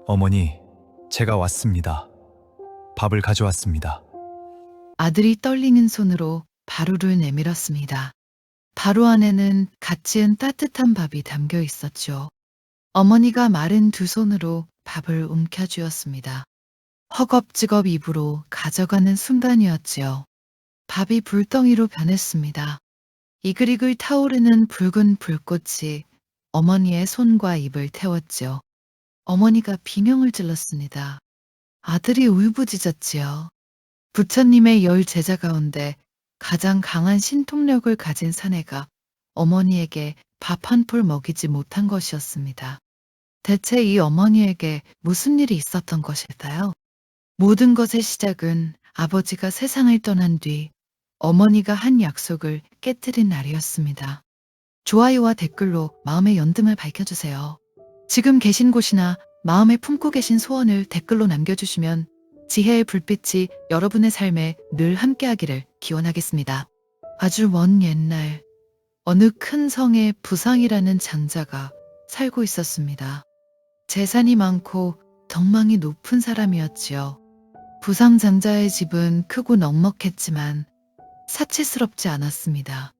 어머니, 제가 왔습니다. 밥을 가져왔습니다. 아들이 떨리는 손으로 바루를 내밀었습니다. 바루 안에는 갓 지은 따뜻한 밥이 담겨 있었죠. 어머니가 마른 두 손으로 밥을 움켜쥐었습니다. 허겁지겁 입으로 가져가는 순간이었지요. 밥이 불덩이로 변했습니다. 이글이글 타오르는 붉은 불꽃이 어머니의 손과 입을 태웠지요. 어머니가 비명을 질렀습니다. 아들이 울부짖었지요. 부처님의 10제자 가운데 가장 강한 신통력을 가진 사내가 어머니에게 밥 한 풀 먹이지 못한 것이었습니다. 대체 이 어머니에게 무슨 일이 있었던 것일까요? 모든 것의 시작은 아버지가 세상을 떠난 뒤 어머니가 한 약속을 깨뜨린 날이었습니다. 좋아요와 댓글로 마음의 연등을 밝혀주세요. 지금 계신 곳이나 마음에 품고 계신 소원을 댓글로 남겨주시면 지혜의 불빛이 여러분의 삶에 늘 함께하기를 기원하겠습니다. 아주 먼 옛날 어느 큰 성에 부상이라는 장자가 살고 있었습니다. 재산이 많고 덕망이 높은 사람이었지요. 부상 장자의 집은 크고 넉넉했지만 사치스럽지 않았습니다.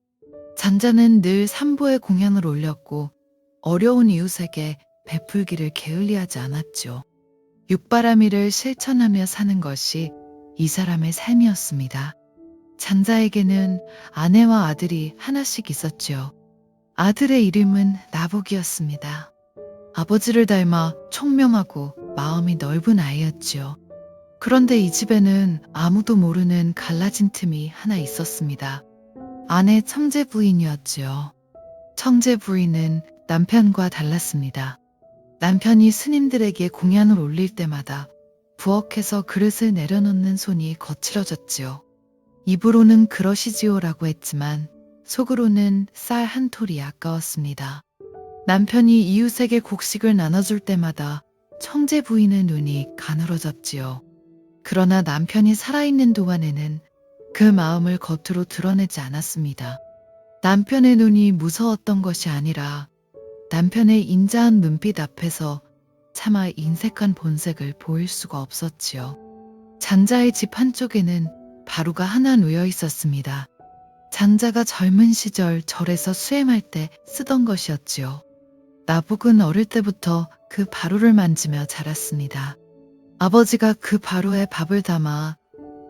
장자는 늘 삼보의 공양을 올렸고 어려운 이웃에게 베풀기를 게을리하지 않았죠. 육바라밀을 실천하며 사는 것이 이 사람의 삶이었습니다. 장자에게는 아내와 아들이 하나씩 있었죠. 아들의 이름은 나복이었습니다. 아버지를 닮아 총명하고 마음이 넓은 아이였지요. 그런데 이 집에는 아무도 모르는 갈라진 틈이 하나 있었습니다. 아내 청제 부인이었지요. 청제 부인은 남편과 달랐습니다. 남편이 스님들에게 공양을 올릴 때마다 부엌에서 그릇을 내려놓는 손이 거칠어졌지요. 입으로는 그러시지요라고 했지만 속으로는 쌀 한 톨이 아까웠습니다. 남편이 이웃에게 곡식을 나눠줄 때마다 청제 부인의 눈이 가늘어졌지요. 그러나 남편이 살아있는 동안에는 그 마음을 겉으로 드러내지 않았습니다. 남편의 눈이 무서웠던 것이 아니라 남편의 인자한 눈빛 앞에서 차마 인색한 본색을 보일 수가 없었지요. 장자의 집 한쪽에는 바루가 하나 놓여 있었습니다. 장자가 젊은 시절 절에서 수행할 때 쓰던 것이었지요. 나복은 어릴 때부터 그 바루를 만지며 자랐습니다. 아버지가 그 바루에 밥을 담아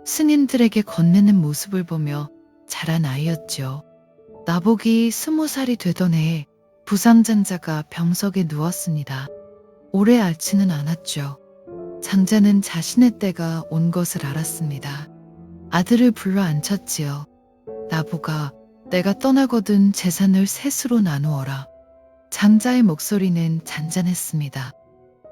스님들에게 건네는 모습을 보며 자란 아이였지요. 나복이 20살이 되던 해에 부상장자가 병석에 누웠습니다. 오래 앓지는 않았죠. 장자는 자신의 때가 온 것을 알았습니다. 아들을 불러 앉혔지요. 나보가 내가 떠나거든 재산을 셋으로 나누어라. 장자의 목소리는 잔잔했습니다.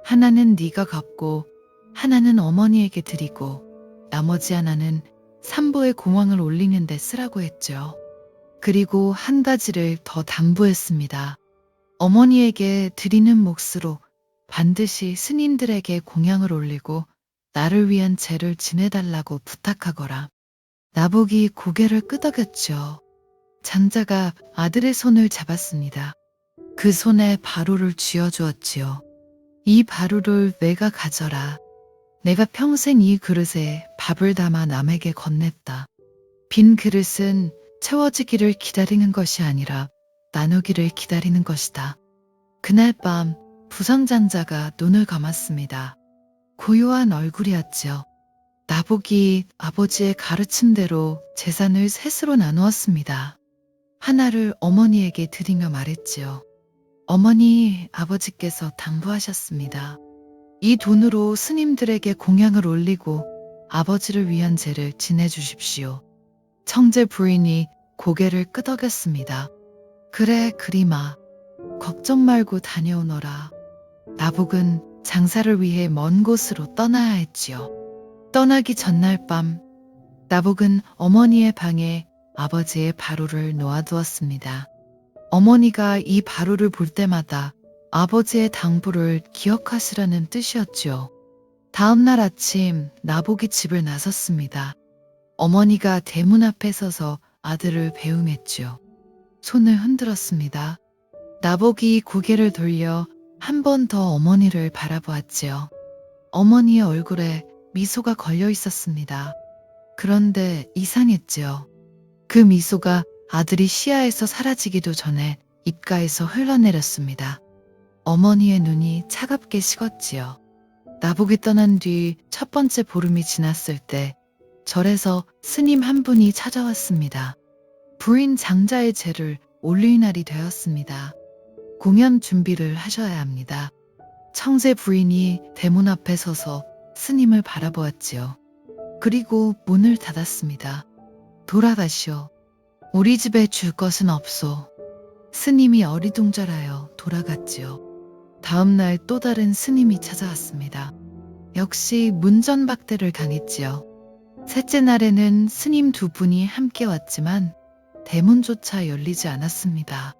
하나는 네가 갚고 하나는 어머니에게 드리고 나머지 하나는 삼보의 공황을 올리는 데 쓰라고 했죠. 그리고 한 가지를 더 당부했습니다. 어머니에게 드리는 몫으로 반드시 스님들에게 공양을 올리고 나를 위한 제를 지내달라고 부탁하거라. 나복이 고개를 끄덕였죠. 장자가 아들의 손을 잡았습니다. 그 손에 바루를 쥐어주었지요. 이 바루를 내가 가져라. 내가 평생 이 그릇에 밥을 담아 남에게 건넸다. 빈 그릇은 채워지기를 기다리는 것이 아니라 나누기를 기다리는 것이다. 그날 밤 부상장자가 눈을 감았습니다. 고요한 얼굴이었지요. 나복이 아버지의 가르침대로 재산을 셋으로 나누었습니다. 하나를 어머니에게 드리며 말했지요. 어머니, 아버지께서 당부하셨습니다. 이 돈으로 스님들에게 공양을 올리고 아버지를 위한 제를 지내주십시오. 청제 부인이 고개를 끄덕였습니다. 그래, 그리마. 걱정 말고 다녀오너라. 나복은 장사를 위해 먼 곳으로 떠나야 했지요. 떠나기 전날 밤, 나복은 어머니의 방에 아버지의 바루를 놓아두었습니다. 어머니가 이 바루를 볼 때마다 아버지의 당부를 기억하시라는 뜻이었지요. 다음 날 아침 나복이 집을 나섰습니다. 어머니가 대문 앞에 서서 아들을 배웅했지요. 손을 흔들었습니다. 나복이 고개를 돌려 한 번 더 어머니를 바라보았지요. 어머니의 얼굴에 미소가 걸려 있었습니다. 그런데 이상했지요. 그 미소가 아들이 시야에서 사라지기도 전에 입가에서 흘러내렸습니다. 어머니의 눈이 차갑게 식었지요. 나보기 떠난 뒤 첫 번째 보름이 지났을 때 절에서 스님 한 분이 찾아왔습니다. 부인 장자의 제를 올릴 날이 되었습니다. 공연 준비를 하셔야 합니다. 청제 부인이 대문 앞에 서서 스님을 바라보았지요. 그리고 문을 닫았습니다. 돌아가시오. 우리 집에 줄 것은 없소. 스님이 어리둥절하여 돌아갔지요. 다음 날 또 다른 스님이 찾아왔습니다. 역시 문전박대를 당했지요. 셋째 날에는 스님 두 분이 함께 왔지만 대문조차 열리지 않았습니다.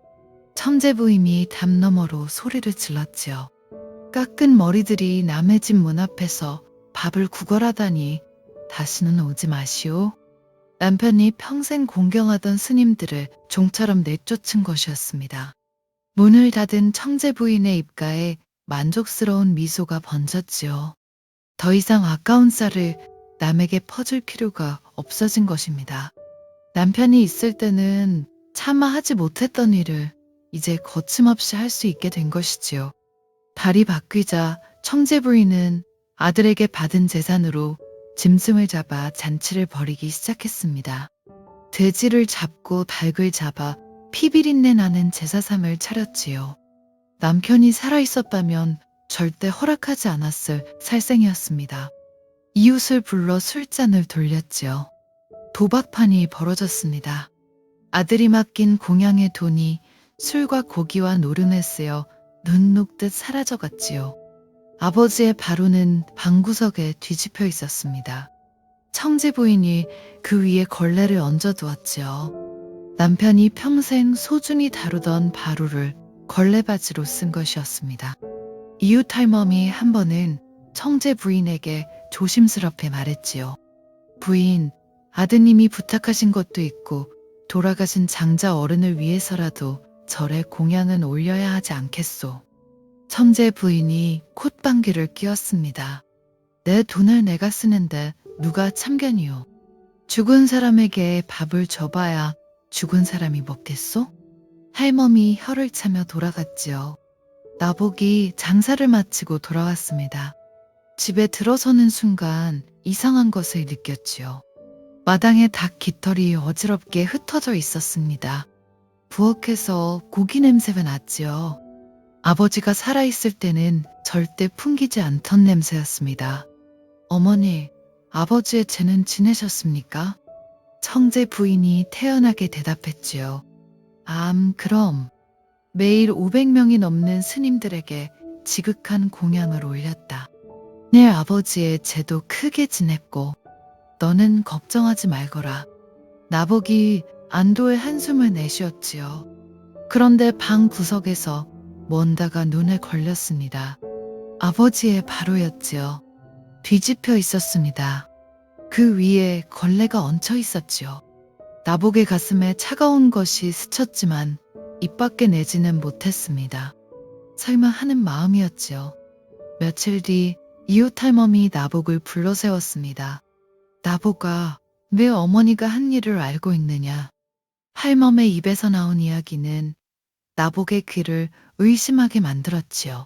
천재 부임이 담 너머로 소리를 질렀지요. 깎은 머리들이 남의 집 문 앞에서 밥을 구걸하다니 다시는 오지 마시오. 남편이 평생 공경하던 스님들을 종처럼 내쫓은 것이었습니다. 문을 닫은 청제 부인의 입가에 만족스러운 미소가 번졌지요. 더 이상 아까운 쌀을 남에게 퍼줄 필요가 없어진 것입니다. 남편이 있을 때는 차마 하지 못했던 일을 이제 거침없이 할 수 있게 된 것이지요. 달이 바뀌자 청제 부인은 아들에게 받은 재산으로 짐승을 잡아 잔치를 벌이기 시작했습니다. 돼지를 잡고 닭을 잡아 피비린내 나는 제사상을 차렸지요. 남편이 살아있었다면 절대 허락하지 않았을 살생이었습니다. 이웃을 불러 술잔을 돌렸지요. 도박판이 벌어졌습니다. 아들이 맡긴 공양의 돈이 술과 고기와 노름에 쓰여 눈 녹듯 사라져갔지요. 아버지의 바로는 방구석에 뒤집혀 있었습니다. 청제 부인이 그 위에 걸레를 얹어두었지요. 남편이 평생 소중히 다루던 바로를 걸레바지로 쓴 것이었습니다. 이웃 할멈이 한 번은 청제 부인에게 조심스럽게 말했지요. 부인, 아드님이 부탁하신 것도 있고 돌아가신 장자 어른을 위해서라도 절에 공양은 올려야 하지 않겠소. 청제 부인이 콧방귀를 뀌었습니다. 내 돈을 내가 쓰는데 누가 참견이요. 죽은 사람에게 밥을 줘봐야 죽은 사람이 먹겠소? 할멈이 혀를 차며 돌아갔지요. 나복이 장사를 마치고 돌아왔습니다. 집에 들어서는 순간 이상한 것을 느꼈지요. 마당에 닭 깃털이 어지럽게 흩어져 있었습니다. 부엌에서 고기 냄새가 났지요. 아버지가 살아있을 때는 절대 풍기지 않던 냄새였습니다. 어머니, 아버지의 죄는 지내셨습니까? 청제 부인이 태연하게 대답했지요. 그럼. 매일 500명이 넘는 스님들에게 지극한 공양을 올렸다. 내 아버지의 죄도 크게 지냈고 너는 걱정하지 말거라. 나복이 안도의 한숨을 내쉬었지요. 그런데 방 구석에서 뭔가가 눈에 걸렸습니다. 아버지의 바로였지요. 뒤집혀 있었습니다. 그 위에 걸레가 얹혀 있었지요. 나복의 가슴에 차가운 것이 스쳤지만 입 밖에 내지는 못했습니다. 설마 하는 마음이었지요. 며칠 뒤 이웃 할멈이 나복을 불러 세웠습니다. 나복아, 왜 어머니가 한 일을 알고 있느냐? 할멈의 입에서 나온 이야기는 나복의 귀를 의심하게 만들었지요.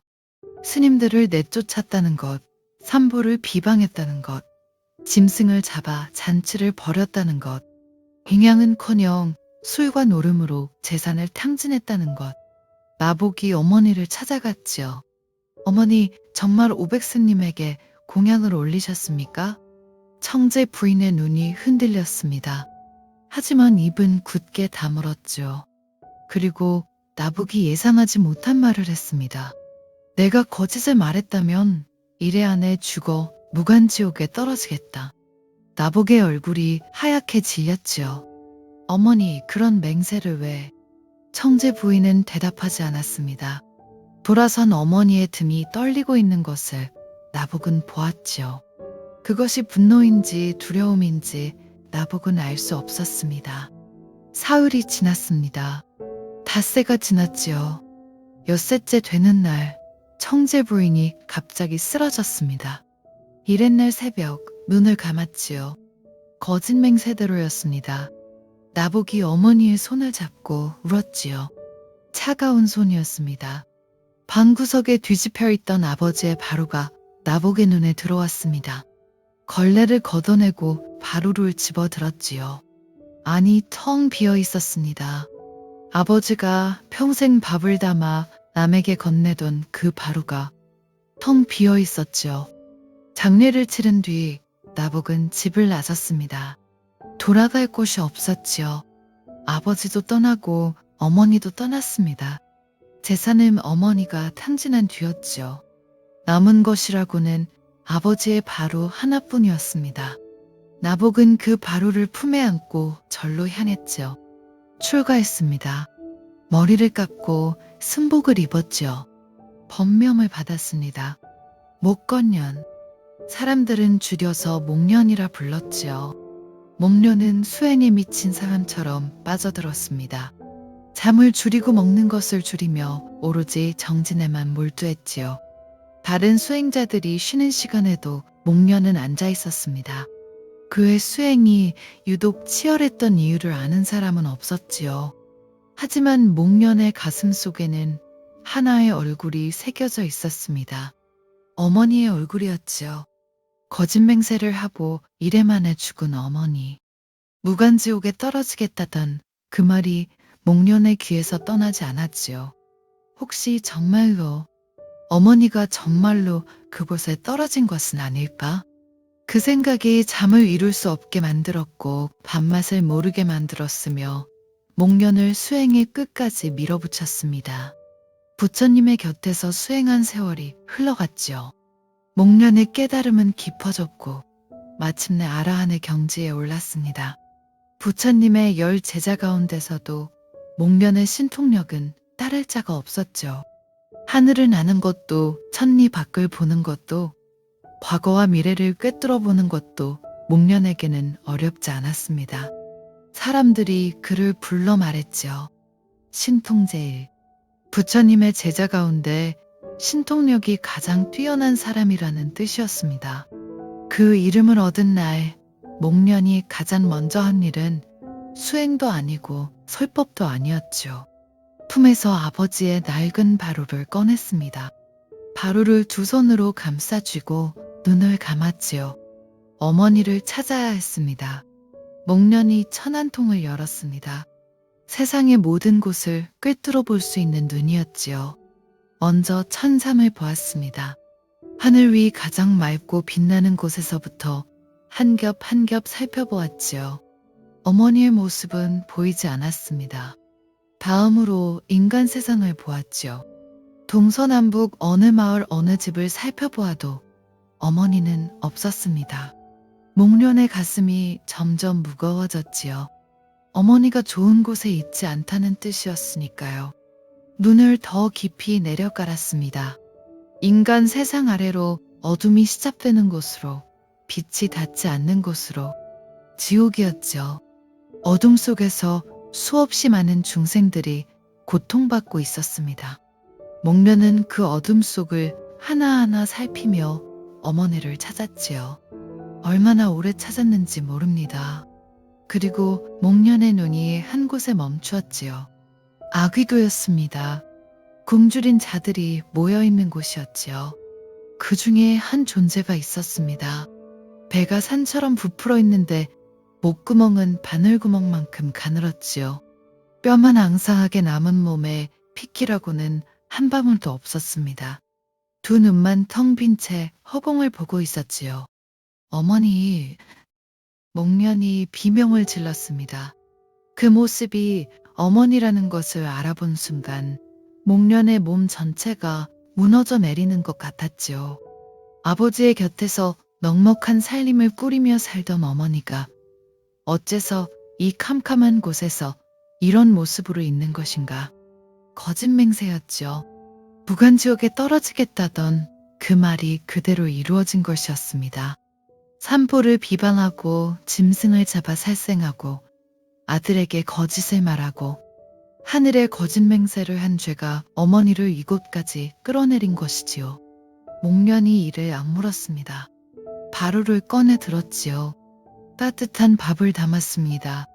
스님들을 내쫓았다는 것, 산보를 비방했다는 것, 짐승을 잡아 잔치를 벌였다는 것, 공양은커녕 술과 노름으로 재산을 탕진했다는 것. 나복이 어머니를 찾아갔지요. 어머니, 정말 오백스님에게 공양을 올리셨습니까? 청제 부인의 눈이 흔들렸습니다. 하지만 입은 굳게 다물었지요. 그리고 나복이 예상하지 못한 말을 했습니다. 내가 거짓을 말했다면 이래 안에 죽어 무간지옥에 떨어지겠다. 나복의 얼굴이 하얗게 질렸지요. 어머니, 그런 맹세를 왜? 청제 부인은 대답하지 않았습니다. 돌아선 어머니의 등이 떨리고 있는 것을 나복은 보았지요. 그것이 분노인지 두려움인지 나복은 알 수 없었습니다. 사흘이 지났습니다. 닷새가 지났지요. 엿새째 되는 날 청제 부인이 갑자기 쓰러졌습니다. 이튿날 새벽 눈을 감았지요. 거짓 맹세대로였습니다. 나복이 어머니의 손을 잡고 울었지요. 차가운 손이었습니다. 방구석에 뒤집혀 있던 아버지의 바루가 나복의 눈에 들어왔습니다. 걸레를 걷어내고 바루를 집어들었지요. 안이 텅 비어 있었습니다. 아버지가 평생 밥을 담아 남에게 건네던 그 바루가 텅 비어 있었지요. 장례를 치른 뒤 나복은 집을 나섰습니다. 돌아갈 곳이 없었지요. 아버지도 떠나고 어머니도 떠났습니다. 재산은 어머니가 탕진한 뒤였지요. 남은 것이라고는 아버지의 바루 하나뿐이었습니다. 나복은 그 바루를 품에 안고 절로 향했지요. 출가했습니다. 머리를 깎고 승복을 입었지요. 법명을 받았습니다. 목건년. 사람들은 줄여서 목련이라 불렀지요. 목련은 수행에 미친 사람처럼 빠져들었습니다. 잠을 줄이고 먹는 것을 줄이며 오로지 정진에만 몰두했지요. 다른 수행자들이 쉬는 시간에도 목련은 앉아 있었습니다. 그의 수행이 유독 치열했던 이유를 아는 사람은 없었지요. 하지만 목련의 가슴 속에는 하나의 얼굴이 새겨져 있었습니다. 어머니의 얼굴이었지요. 거짓 맹세를 하고 이래 만에 죽은 어머니. 무간지옥에 떨어지겠다던 그 말이 목련의 귀에서 떠나지 않았지요. 혹시 정말로 어머니가 정말로 그곳에 떨어진 것은 아닐까? 그 생각이 잠을 이룰 수 없게 만들었고 밥맛을 모르게 만들었으며 목련을 수행의 끝까지 밀어붙였습니다. 부처님의 곁에서 수행한 세월이 흘러갔지요. 목련의 깨달음은 깊어졌고 마침내 아라한의 경지에 올랐습니다. 부처님의 10 제자 가운데서도 목련의 신통력은 따를 자가 없었죠. 하늘을 나는 것도 천리 밖을 보는 것도 과거와 미래를 꿰뚫어 보는 것도 목련에게는 어렵지 않았습니다. 사람들이 그를 불러 말했지요. 신통제일. 부처님의 제자 가운데 신통력이 가장 뛰어난 사람이라는 뜻이었습니다. 그 이름을 얻은 날 목련이 가장 먼저 한 일은 수행도 아니고 설법도 아니었죠. 품에서 아버지의 낡은 바루를 꺼냈습니다. 바루를 두 손으로 감싸쥐고 눈을 감았지요. 어머니를 찾아야 했습니다. 목련이 천안통을 열었습니다. 세상의 모든 곳을 꿰뚫어 볼 수 있는 눈이었지요. 먼저 천삼을 보았습니다. 하늘 위 가장 맑고 빛나는 곳에서부터 한 겹 한 겹 살펴보았지요. 어머니의 모습은 보이지 않았습니다. 다음으로 인간 세상을 보았지요. 동서남북 어느 마을 어느 집을 살펴보아도 어머니는 없었습니다. 목련의 가슴이 점점 무거워졌지요. 어머니가 좋은 곳에 있지 않다는 뜻이었으니까요. 눈을 더 깊이 내려 깔았습니다. 인간 세상 아래로 어둠이 시작되는 곳으로, 빛이 닿지 않는 곳으로, 지옥이었죠. 어둠 속에서 수없이 많은 중생들이 고통받고 있었습니다. 목련은 그 어둠 속을 하나하나 살피며 어머니를 찾았지요. 얼마나 오래 찾았는지 모릅니다. 그리고 목련의 눈이 한 곳에 멈추었지요. 아귀도였습니다. 굶주린 자들이 모여있는 곳이었지요. 그 중에 한 존재가 있었습니다. 배가 산처럼 부풀어 있는데 목구멍은 바늘구멍만큼 가늘었지요. 뼈만 앙상하게 남은 몸에 핏기라고는 한 방울도 없었습니다. 두 눈만 텅 빈 채 허공을 보고 있었지요. 어머니, 목련이 비명을 질렀습니다. 그 모습이 어머니라는 것을 알아본 순간 목련의 몸 전체가 무너져 내리는 것 같았지요. 아버지의 곁에서 넉넉한 살림을 꾸리며 살던 어머니가 어째서 이 캄캄한 곳에서 이런 모습으로 있는 것인가. 거짓 맹세였지요. 무간지옥에 떨어지겠다던 그 말이 그대로 이루어진 것이었습니다. 산포를 비방하고 짐승을 잡아 살생하고 아들에게 거짓을 말하고 하늘에 거짓 맹세를 한 죄가 어머니를 이곳까지 끌어내린 것이지요. 목련이 이를 악물었습니다. 바루를 꺼내 들었지요. 따뜻한 밥을 담았습니다.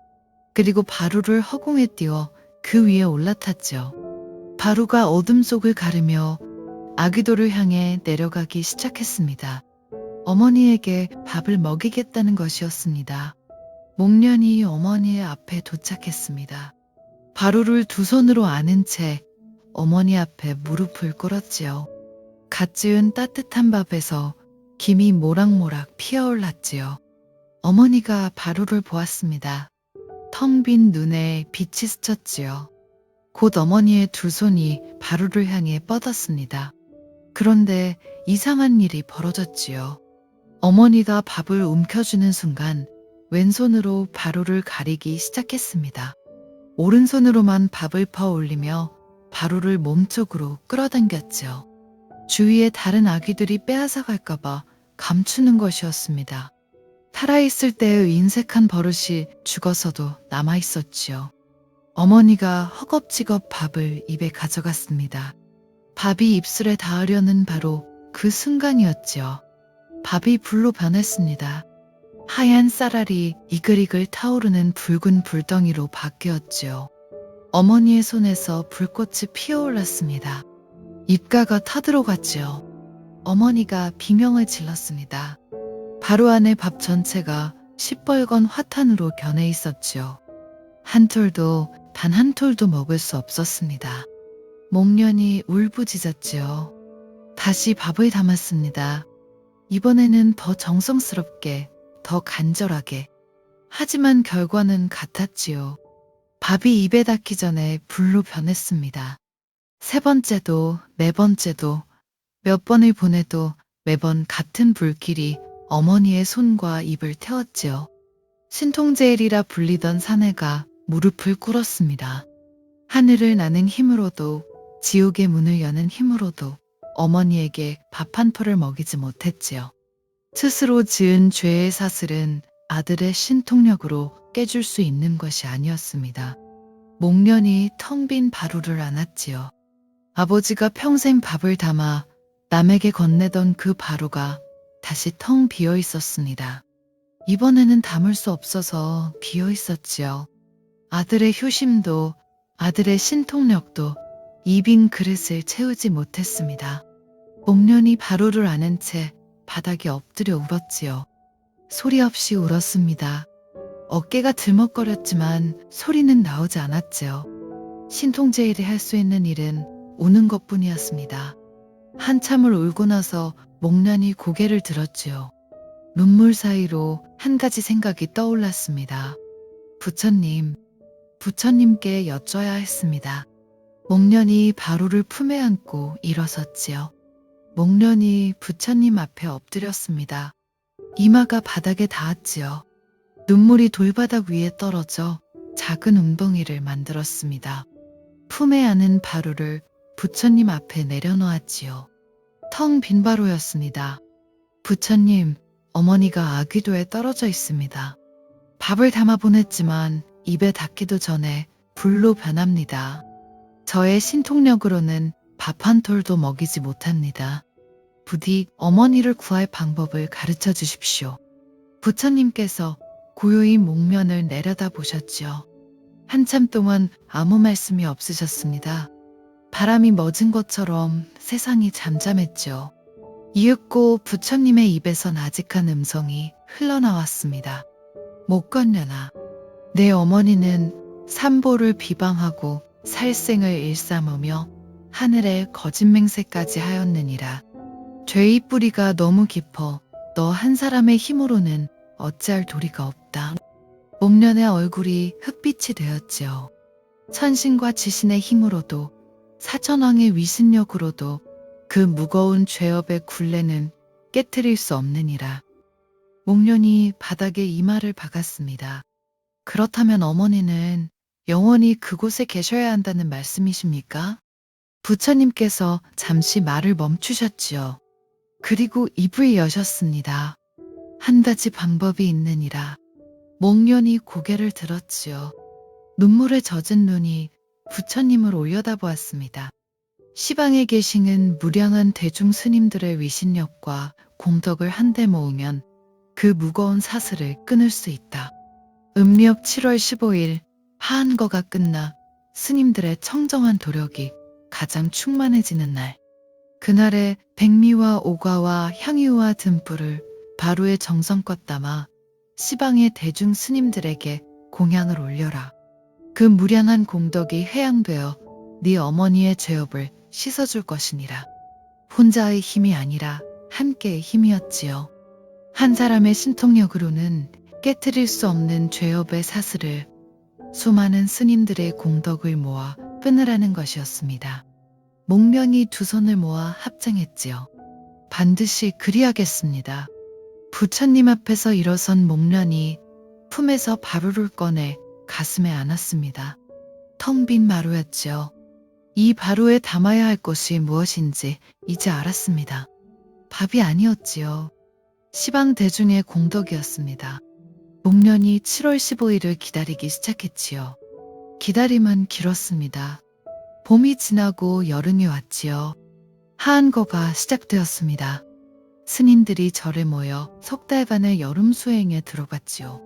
그리고 바루를 허공에 띄워 그 위에 올라탔지요. 바루가 어둠 속을 가르며 아기도를 향해 내려가기 시작했습니다. 어머니에게 밥을 먹이겠다는 것이었습니다. 목련이 어머니의 앞에 도착했습니다. 바루를 두 손으로 안은 채 어머니 앞에 무릎을 꿇었지요. 갓 지은 따뜻한 밥에서 김이 모락모락 피어올랐지요. 어머니가 바루를 보았습니다. 텅 빈 눈에 빛이 스쳤지요. 곧 어머니의 두 손이 바루를 향해 뻗었습니다. 그런데 이상한 일이 벌어졌지요. 어머니가 밥을 움켜쥐는 순간 왼손으로 바루를 가리기 시작했습니다. 오른손으로만 밥을 퍼올리며 바루를 몸쪽으로 끌어당겼지요. 주위에 다른 아기들이 빼앗아갈까봐 감추는 것이었습니다. 살아있을 때의 인색한 버릇이 죽어서도 남아있었지요. 어머니가 허겁지겁 밥을 입에 가져갔습니다. 밥이 입술에 닿으려는 바로 그 순간이었지요. 밥이 불로 변했습니다. 하얀 쌀알이 이글이글 타오르는 붉은 불덩이로 바뀌었지요. 어머니의 손에서 불꽃이 피어올랐습니다. 입가가 타들어갔지요. 어머니가 비명을 질렀습니다. 바로 안에 밥 전체가 시뻘건 화탄으로 변해 있었지요. 한 톨도 단 한 톨도 먹을 수 없었습니다. 목련이 울부짖었지요. 다시 밥을 담았습니다. 이번에는 더 정성스럽게, 더 간절하게. 하지만 결과는 같았지요. 밥이 입에 닿기 전에 불로 변했습니다. 세 번째도, 네 번째도, 몇 번을 보내도 매번 같은 불길이 어머니의 손과 입을 태웠지요. 신통제일이라 불리던 사내가 무릎을 꿇었습니다. 하늘을 나는 힘으로도 지옥의 문을 여는 힘으로도 어머니에게 밥 한 포를 먹이지 못했지요. 스스로 지은 죄의 사슬은 아들의 신통력으로 깨줄 수 있는 것이 아니었습니다. 목련이 텅 빈 바루를 안았지요. 아버지가 평생 밥을 담아 남에게 건네던 그 바루가 다시 텅 비어 있었습니다. 이번에는 담을 수 없어서 비어 있었지요. 아들의 효심도 아들의 신통력도 이 빈 그릇을 채우지 못했습니다. 목련이 바루를 안은 채 바닥에 엎드려 울었지요. 소리 없이 울었습니다. 어깨가 들먹거렸지만 소리는 나오지 않았지요. 신통제일이 할 수 있는 일은 우는 것뿐이었습니다. 한참을 울고 나서 목련이 고개를 들었지요. 눈물 사이로 한 가지 생각이 떠올랐습니다. 부처님께 여쭤야 했습니다. 목련이 바루를 품에 안고 일어섰지요. 목련이 부처님 앞에 엎드렸습니다. 이마가 바닥에 닿았지요. 눈물이 돌바닥 위에 떨어져 작은 웅덩이를 만들었습니다. 품에 안은 바루를 부처님 앞에 내려놓았지요. 텅 빈 바루였습니다. 부처님, 어머니가 아귀도에 떨어져 있습니다. 밥을 담아 보냈지만 입에 닿기도 전에 불로 변합니다. 저의 신통력으로는 밥 한 톨도 먹이지 못합니다. 부디 어머니를 구할 방법을 가르쳐 주십시오. 부처님께서 고요히 목련을 내려다 보셨지요. 한참 동안 아무 말씀이 없으셨습니다. 바람이 멎은 것처럼 세상이 잠잠했지요. 이윽고 부처님의 입에서 나직한 음성이 흘러나왔습니다. 목건련아, 내 어머니는 삼보를 비방하고 살생을 일삼으며 하늘에 거짓맹세까지 하였느니라. 죄의 뿌리가 너무 깊어 너 한 사람의 힘으로는 어찌할 도리가 없다. 목련의 얼굴이 흑빛이 되었지요. 천신과 지신의 힘으로도 사천왕의 위신력으로도 그 무거운 죄업의 굴레는 깨트릴 수 없느니라. 목련이 바닥에 이마를 박았습니다. 그렇다면 어머니는 영원히 그곳에 계셔야 한다는 말씀이십니까? 부처님께서 잠시 말을 멈추셨지요. 그리고 입을 여셨습니다. 한 가지 방법이 있느니라. 목련이 고개를 들었지요. 눈물에 젖은 눈이 부처님을 올려다보았습니다. 시방에 계시는 무량한 대중 스님들의 위신력과 공덕을 한데 모으면 그 무거운 사슬을 끊을 수 있다. 음력 7월 15일 하한거가 끝나 스님들의 청정한 도력이 가장 충만해지는 날. 그날에 백미와 오과와 향유와 등불을 바루에 정성껏 담아 시방의 대중 스님들에게 공양을 올려라. 그 무량한 공덕이 회양되어 네 어머니의 죄업을 씻어줄 것이니라. 혼자의 힘이 아니라 함께의 힘이었지요. 한 사람의 신통력으로는 깨트릴 수 없는 죄업의 사슬을 수많은 스님들의 공덕을 모아 끊으라는 것이었습니다. 목련이 두 손을 모아 합장했지요. 반드시 그리하겠습니다. 부처님 앞에서 일어선 목련이 품에서 바루를 꺼내 가슴에 안았습니다. 텅 빈 마루였지요. 이 바루에 담아야 할 것이 무엇인지 이제 알았습니다. 밥이 아니었지요. 시방 대중의 공덕이었습니다. 목련이 7월 15일을 기다리기 시작했지요. 기다림은 길었습니다. 봄이 지나고 여름이 왔지요. 하한거가 시작되었습니다. 스님들이 절에 모여 석 달간의 여름 수행에 들어갔지요.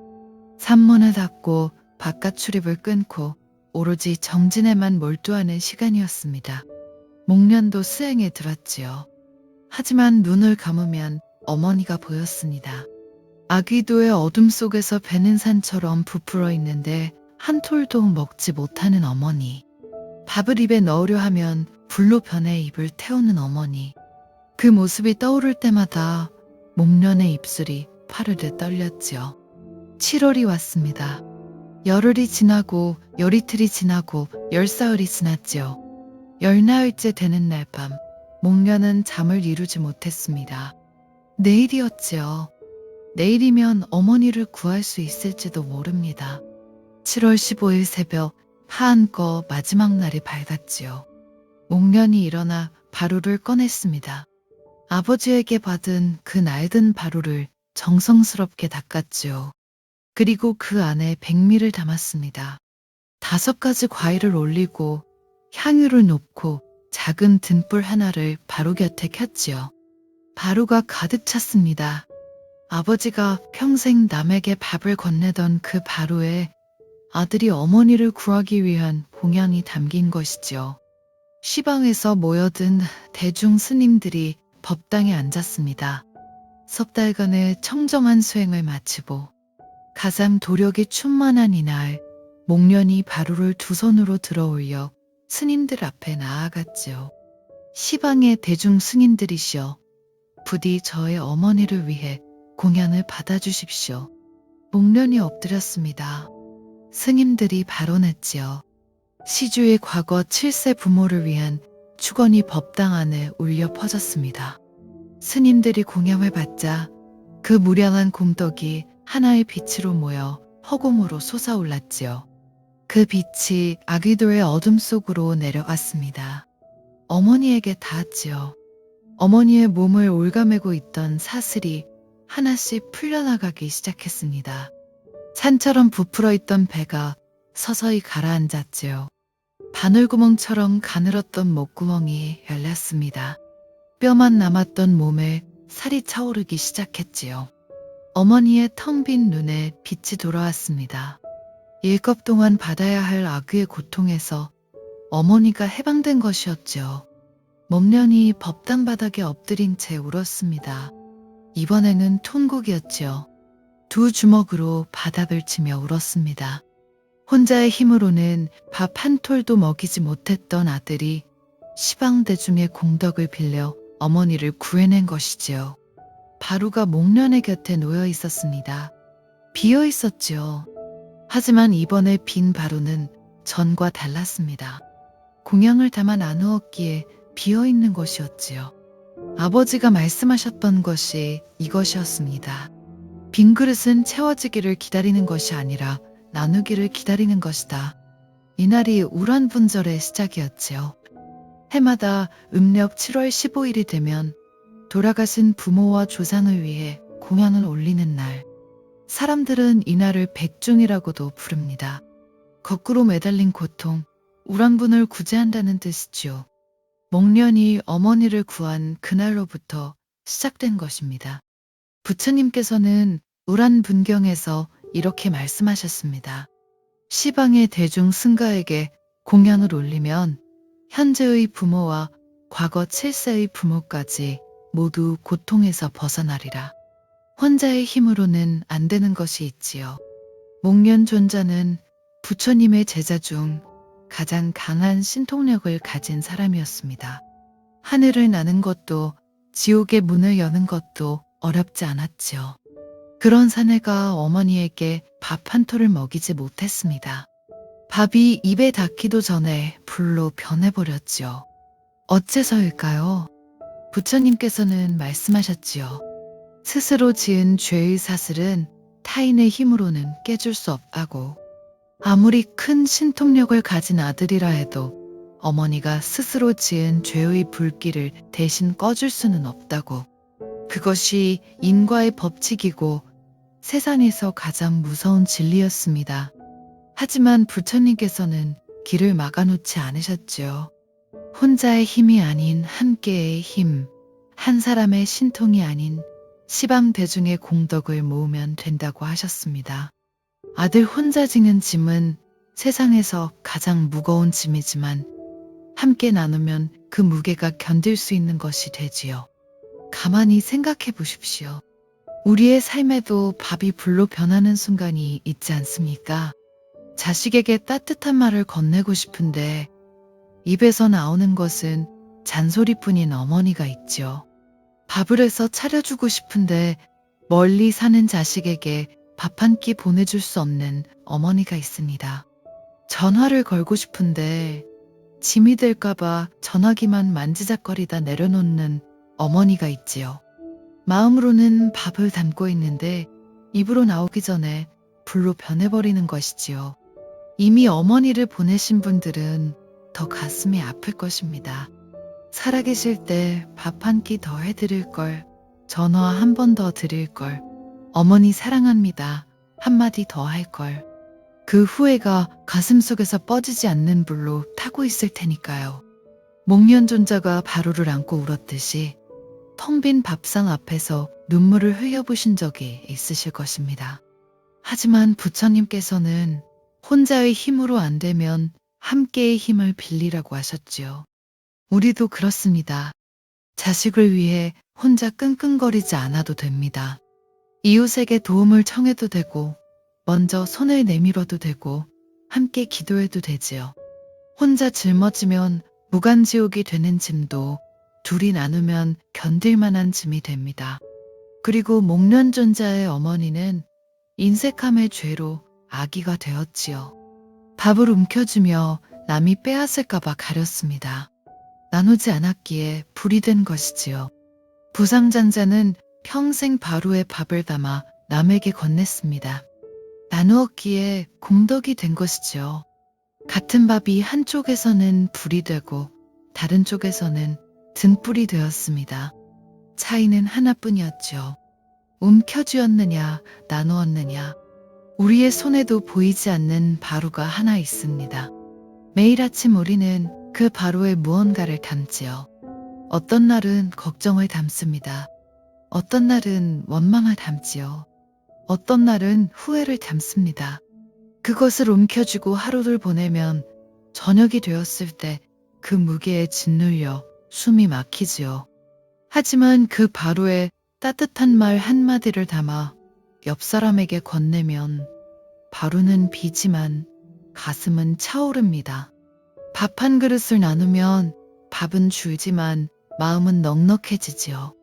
산문을 닫고 바깥 출입을 끊고 오로지 정진에만 몰두하는 시간이었습니다. 목련도 수행에 들었지요. 하지만 눈을 감으면 어머니가 보였습니다. 아귀도의 어둠 속에서 배는 산처럼 부풀어 있는데 한 톨도 먹지 못하는 어머니. 밥을 입에 넣으려 하면 불로 변해 입을 태우는 어머니. 그 모습이 떠오를 때마다 목련의 입술이 파르르 떨렸지요. 7월이 왔습니다. 열흘이 지나고 열이틀이 지나고 열사흘이 지났지요. 열나흘째 되는 날 밤 목련은 잠을 이루지 못했습니다. 내일이었지요. 내일이면 어머니를 구할 수 있을지도 모릅니다. 7월 15일 새벽 하한거 마지막 날이 밝았지요. 목련이 일어나 바루를 꺼냈습니다. 아버지에게 받은 그 낡은 바루를 정성스럽게 닦았지요. 그리고 그 안에 백미를 담았습니다. 5가지 과일을 올리고 향유를 놓고 작은 등불 하나를 바루 곁에 켰지요. 바루가 가득 찼습니다. 아버지가 평생 남에게 밥을 건네던 그 바루에 아들이 어머니를 구하기 위한 공양이 담긴 것이지요. 시방에서 모여든 대중 스님들이 법당에 앉았습니다. 석 달간의 청정한 수행을 마치고 가장 도력이 충만한 이날 목련이 바루를 두 손으로 들어올려 스님들 앞에 나아갔지요. 시방의 대중 스님들이시여, 부디 저의 어머니를 위해 공양을 받아주십시오. 목련이 엎드렸습니다. 스님들이 발언했지요. 시주의 과거 7세 부모를 위한 축원이 법당 안에 울려 퍼졌습니다. 스님들이 공양을 받자 그 무량한 공덕이 하나의 빛으로 모여 허공으로 솟아올랐지요. 그 빛이 아귀도의 어둠 속으로 내려갔습니다. 어머니에게 닿았지요. 어머니의 몸을 올가매고 있던 사슬이 하나씩 풀려나가기 시작했습니다. 산처럼 부풀어 있던 배가 서서히 가라앉았지요. 바늘구멍처럼 가늘었던 목구멍이 열렸습니다. 뼈만 남았던 몸에 살이 차오르기 시작했지요. 어머니의 텅 빈 눈에 빛이 돌아왔습니다. 일겁 동안 받아야 할 아귀의 고통에서 어머니가 해방된 것이었지요. 목련이 법당 바닥에 엎드린 채 울었습니다. 이번에는 톤곡이었지요. 두 주먹으로 바닥을 치며 울었습니다. 혼자의 힘으로는 밥 한 톨도 먹이지 못했던 아들이 시방대중의 공덕을 빌려 어머니를 구해낸 것이지요. 바루가 목련의 곁에 놓여 있었습니다. 비어 있었지요. 하지만 이번에 빈 바루는 전과 달랐습니다. 공양을 담아 나누었기에 비어 있는 것이었지요. 아버지가 말씀하셨던 것이 이것이었습니다. 빈 그릇은 채워지기를 기다리는 것이 아니라 나누기를 기다리는 것이다. 이날이 우란분절의 시작이었지요. 해마다 음력 7월 15일이 되면 돌아가신 부모와 조상을 위해 공양을 올리는 날. 사람들은 이날을 백중이라고도 부릅니다. 거꾸로 매달린 고통, 우란분을 구제한다는 뜻이죠. 목련이 어머니를 구한 그날로부터 시작된 것입니다. 부처님께서는 우란분경에서 이렇게 말씀하셨습니다. 시방의 대중 승가에게 공양을 올리면 현재의 부모와 과거 7세의 부모까지 모두 고통에서 벗어나리라. 혼자의 힘으로는 안 되는 것이 있지요. 목련존자는 부처님의 제자 중 가장 강한 신통력을 가진 사람이었습니다. 하늘을 나는 것도 지옥의 문을 여는 것도 어렵지 않았지요. 그런 사내가 어머니에게 밥 한 토를 먹이지 못했습니다. 밥이 입에 닿기도 전에 불로 변해버렸지요. 어째서일까요? 부처님께서는 말씀하셨지요. 스스로 지은 죄의 사슬은 타인의 힘으로는 깨줄 수 없다고. 아무리 큰 신통력을 가진 아들이라 해도 어머니가 스스로 지은 죄의 불길을 대신 꺼줄 수는 없다고. 그것이 인과의 법칙이고 세상에서 가장 무서운 진리였습니다. 하지만 부처님께서는 길을 막아놓지 않으셨지요. 혼자의 힘이 아닌 함께의 힘, 한 사람의 신통이 아닌 시방 대중의 공덕을 모으면 된다고 하셨습니다. 아들 혼자 지는 짐은 세상에서 가장 무거운 짐이지만 함께 나누면 그 무게가 견딜 수 있는 것이 되지요. 가만히 생각해 보십시오. 우리의 삶에도 밥이 불로 변하는 순간이 있지 않습니까? 자식에게 따뜻한 말을 건네고 싶은데 입에서 나오는 것은 잔소리뿐인 어머니가 있지요. 밥을 해서 차려주고 싶은데 멀리 사는 자식에게 밥 한 끼 보내줄 수 없는 어머니가 있습니다. 전화를 걸고 싶은데 짐이 될까봐 전화기만 만지작거리다 내려놓는 어머니가 있지요. 마음으로는 밥을 담고 있는데 입으로 나오기 전에 불로 변해버리는 것이지요. 이미 어머니를 보내신 분들은 더 가슴이 아플 것입니다. 살아계실 때 밥 한 끼 더 해드릴 걸, 전화 한 번 더 드릴 걸, 어머니 사랑합니다 한마디 더 할 걸. 그 후회가 가슴속에서 뻗지지 않는 불로 타고 있을 테니까요. 목련존자가 바로를 안고 울었듯이 텅 빈 밥상 앞에서 눈물을 흘려보신 적이 있으실 것입니다. 하지만 부처님께서는 혼자의 힘으로 안 되면 함께의 힘을 빌리라고 하셨지요. 우리도 그렇습니다. 자식을 위해 혼자 끙끙거리지 않아도 됩니다. 이웃에게 도움을 청해도 되고 먼저 손을 내밀어도 되고 함께 기도해도 되지요. 혼자 짊어지면 무간지옥이 되는 짐도 둘이 나누면 견딜 만한 짐이 됩니다. 그리고 목련존자의 어머니는 인색함의 죄로 아기가 되었지요. 밥을 움켜쥐며 남이 빼앗을까봐 가렸습니다. 나누지 않았기에 불이 된 것이지요. 부상잔자는 평생 바로에 밥을 담아 남에게 건넸습니다. 나누었기에 공덕이 된 것이지요. 같은 밥이 한쪽에서는 불이 되고 다른 쪽에서는 등불이 되었습니다. 차이는 하나뿐이었죠. 움켜쥐었느냐 나누었느냐. 우리의 손에도 보이지 않는 바로가 하나 있습니다. 매일 아침 우리는 그 바로에 무언가를 담지요. 어떤 날은 걱정을 담습니다. 어떤 날은 원망을 담지요. 어떤 날은 후회를 담습니다. 그것을 움켜쥐고 하루를 보내면 저녁이 되었을 때 그 무게에 짓눌려 숨이 막히지요. 하지만 그 바로에 따뜻한 말 한마디를 담아 옆 사람에게 건네면 바로는 비지만 가슴은 차오릅니다. 밥 한 그릇을 나누면 밥은 줄지만 마음은 넉넉해지지요.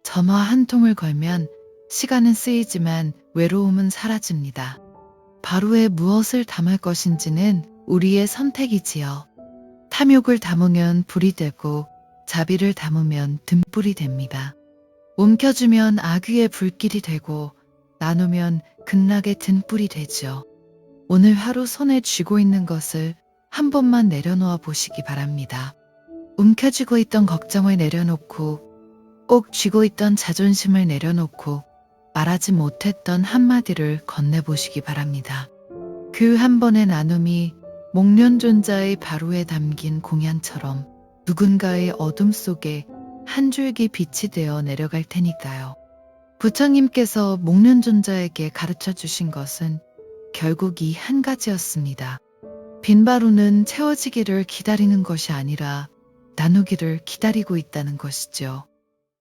전화 한 통을 걸면 시간은 쓰이지만 외로움은 사라집니다. 바로에 무엇을 담을 것인지는 우리의 선택이지요. 탐욕을 담으면 불이 되고 자비를 담으면 등불이 됩니다. 움켜주면 악귀의 불길이 되고 나누면 극락의 등불이 되죠. 오늘 하루 손에 쥐고 있는 것을 한 번만 내려놓아 보시기 바랍니다. 움켜쥐고 있던 걱정을 내려놓고 꼭 쥐고 있던 자존심을 내려놓고 말하지 못했던 한마디를 건네보시기 바랍니다. 그 한 번의 나눔이 목련존자의 바로에 담긴 공양처럼 누군가의 어둠 속에 한 줄기 빛이 되어 내려갈 테니까요. 부처님께서 목련존자에게 가르쳐 주신 것은 결국 이 한 가지였습니다. 빈바루는 채워지기를 기다리는 것이 아니라 나누기를 기다리고 있다는 것이죠.